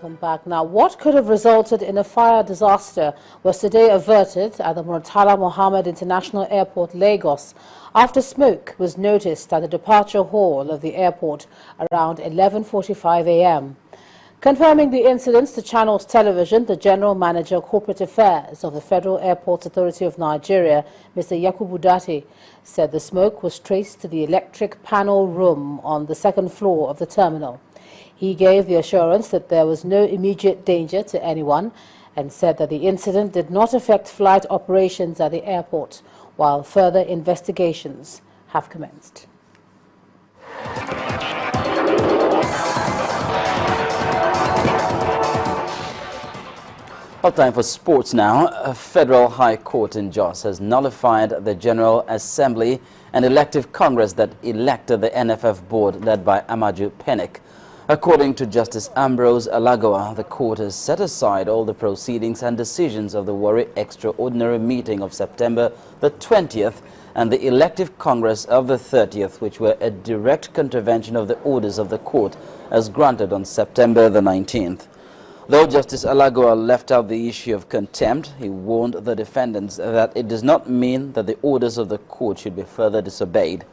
Welcome back. Now, what could have resulted in a fire disaster was today averted at the Murtala Mohammed International Airport, Lagos, after smoke was noticed at the departure hall of the airport around 11:45 a.m. Confirming the incidents to Channels Television, the General Manager of Corporate Affairs of the Federal Airports Authority of Nigeria, Mr. Yakubu Dati, said the smoke was traced to the electric panel room on the second floor of the terminal. He gave the assurance that there was no immediate danger to anyone and said that the incident did not affect flight operations at the airport, while further investigations have commenced. Well, time for sports now. A federal high court in Jos has nullified the General Assembly and elective Congress that elected the NFF board led by Amaju Pennick. According to Justice Ambrose Alagoa, the court has set aside all the proceedings and decisions of the Warri Extraordinary Meeting of September the 20th and the elective Congress of the 30th, which were a direct contravention of the orders of the court as granted on September the 19th. Though Justice Alagoa left out the issue of contempt, he warned the defendants that it does not mean that the orders of the court should be further disobeyed.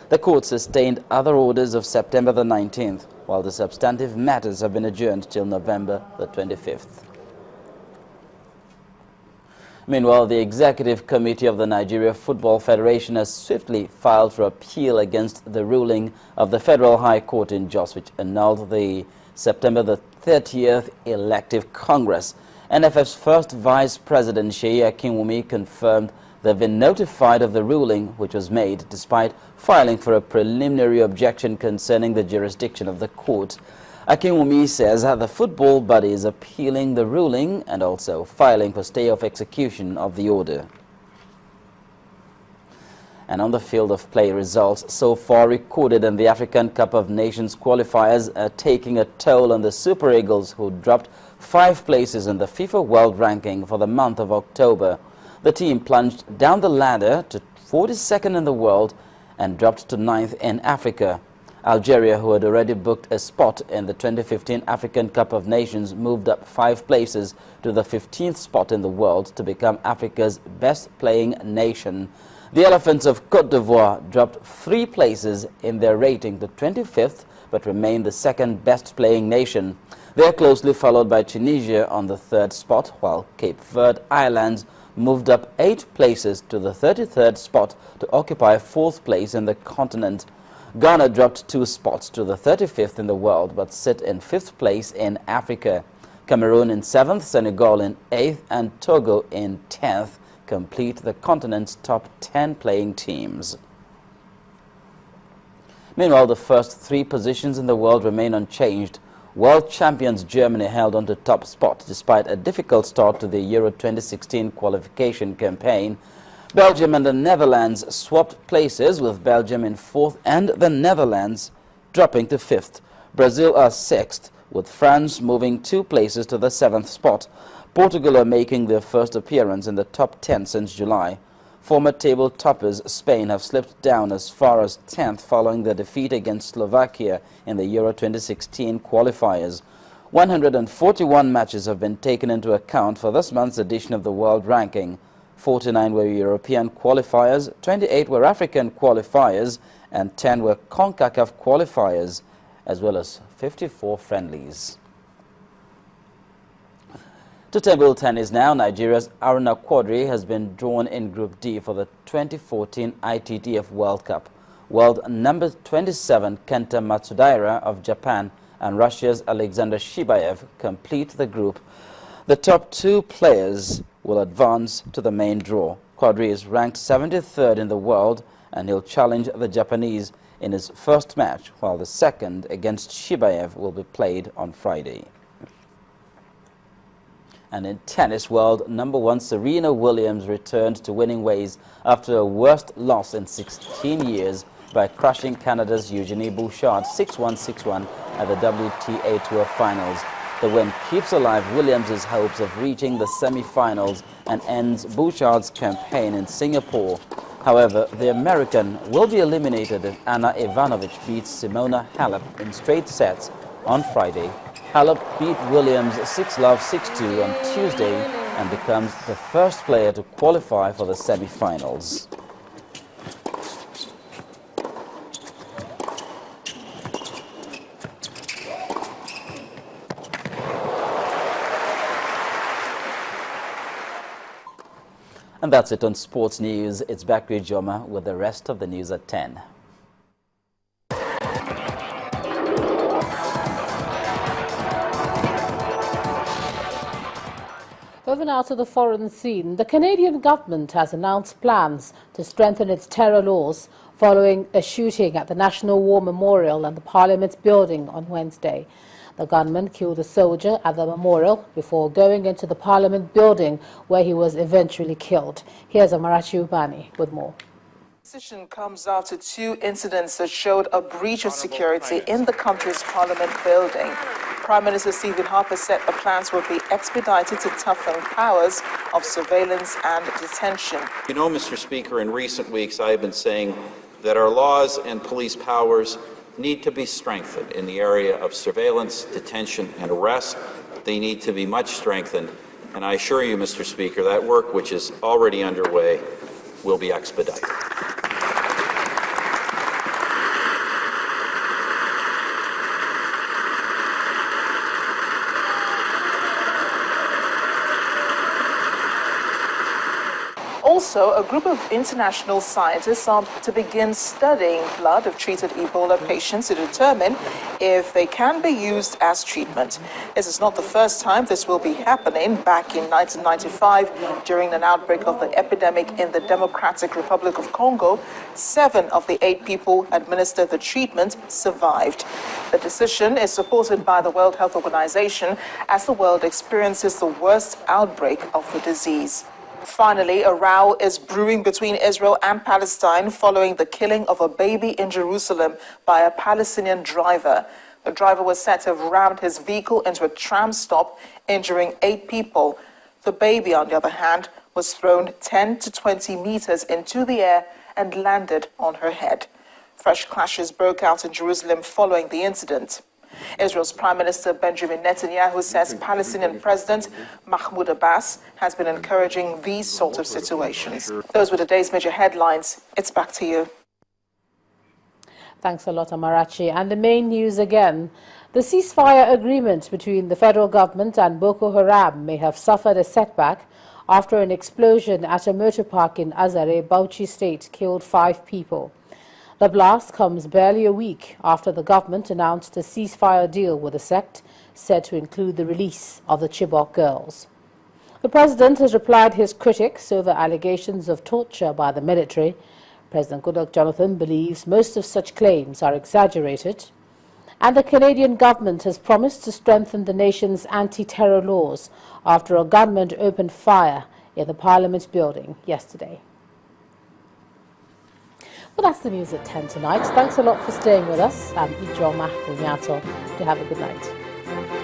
The court sustained other orders of September the 19th, while the substantive matters have been adjourned till November the 25th. Meanwhile, the Executive Committee of the Nigeria Football Federation has swiftly filed for appeal against the ruling of the Federal High Court in Jos, which annulled the September the 30th elective Congress. NFF's first Vice President Seyi Akinwumi confirmed they've been notified of the ruling, which was made despite filing for a preliminary objection concerning the jurisdiction of the court. Akinwumi says that the football body is appealing the ruling and also filing for stay of execution of the order. And on the field of play, results so far recorded in the African Cup of Nations qualifiers are taking a toll on the Super Eagles, who dropped 5 places in the FIFA World Ranking for the month of October. The team plunged down the ladder to 42nd in the world and dropped to 9th in Africa. Algeria, who had already booked a spot in the 2015 African Cup of Nations, moved up 5 places to the 15th spot in the world to become Africa's best-playing nation. The Elephants of Côte d'Ivoire dropped 3 places in their rating to 25th, but remain the second best-playing nation. They are closely followed by Tunisia on the 3rd spot, while Cape Verde Islands moved up 8 places to the 33rd spot to occupy 4th place in the continent. Ghana dropped 2 spots to the 35th in the world, but sit in 5th place in Africa. Cameroon in 7th, Senegal in 8th, and Togo in 10th complete the continent's top 10 playing teams. Meanwhile, the first 3 positions in the world remain unchanged. World champions Germany held on to top spot despite a difficult start to the Euro 2016 qualification campaign. Belgium and the Netherlands swapped places, with Belgium in 4th and the Netherlands dropping to 5th. Brazil are 6th, with France moving 2 places to the 7th spot. Portugal are making their first appearance in the top 10 since July. Former table toppers Spain have slipped down as far as 10th following their defeat against Slovakia in the Euro 2016 qualifiers. 141 matches have been taken into account for this month's edition of the World Ranking. 49 were European qualifiers, 28 were African qualifiers, and 10 were CONCACAF qualifiers, as well as 54 friendlies. To table tennis now, Nigeria's Aruna Quadri has been drawn in Group D for the 2014 ITTF World Cup. World number 27 Kenta Matsudaira of Japan and Russia's Alexander Shibaev complete the group. The top 2 players will advance to the main draw. Quadri is ranked 73rd in the world, and he'll challenge the Japanese in his first match, while the second against Shibaev will be played on Friday. And in tennis, world number 1 Serena Williams returned to winning ways after a worst loss in 16 years by crushing Canada's Eugenie Bouchard 6-1, 6-1 at the WTA Tour Finals. The win keeps alive Williams' hopes of reaching the semi-finals and ends Bouchard's campaign in Singapore. However, the American will be eliminated if Anna Ivanovic beats Simona Halep in straight sets on Friday Halep beat Williams 6-love, 6-2 on Tuesday and becomes the first player to qualify for the semi-finals. And that's it on sports news. It's back to Ijoma with the rest of the news at 10. Over now to the foreign scene. The Canadian government has announced plans to strengthen its terror laws following a shooting at the National War Memorial and the Parliament building on Wednesday. The gunman killed a soldier at the memorial before going into the Parliament building where he was eventually killed. Here's Amarachi Ubani with more. The decision comes after two incidents that showed a breach of security in the country's Parliament building. Prime Minister Stephen Harper said the plans will be expedited to toughen powers of surveillance and detention. You know, Mr. Speaker, in recent weeks I have been saying that our laws and police powers need to be strengthened in the area of surveillance, detention, and arrest. They need to be much strengthened. And I assure you, Mr. Speaker, that work, which is already underway, will be expedited. Also, a group of international scientists are to begin studying blood of treated Ebola patients to determine if they can be used as treatment. This is not the first time this will be happening. Back in 1995, during an outbreak of the epidemic in the Democratic Republic of Congo, 7 of the 8 people administered the treatment survived. The decision is supported by the World Health Organization as the world experiences the worst outbreak of the disease. Finally, a row is brewing between Israel and Palestine following the killing of a baby in Jerusalem by a Palestinian driver. The driver was said to have rammed his vehicle into a tram stop, injuring 8 people. The baby, on the other hand, was thrown 10 to 20 meters into the air and landed on her head. Fresh clashes broke out in Jerusalem following the incident. Israel's Prime Minister Benjamin Netanyahu says Palestinian President Mahmoud Abbas has been encouraging these sort of situations. Those were the day's major headlines. It's back to you. Thanks a lot, Amarachi. And the main news again. The ceasefire agreement between the federal government and Boko Haram may have suffered a setback after an explosion at a motor park in Azare, Bauchi State, killed 5 people. The blast comes barely a week after the government announced a ceasefire deal with the sect, said to include the release of the Chibok girls. The president has replied his critics over allegations of torture by the military. President Goodluck Jonathan believes most of such claims are exaggerated. And the Canadian government has promised to strengthen the nation's anti-terror laws after a gunman opened fire in the Parliament building yesterday. Well, that's the news at 10 tonight. Thanks a lot for staying with us. I'm Ijoma Kunyato. You have a good night.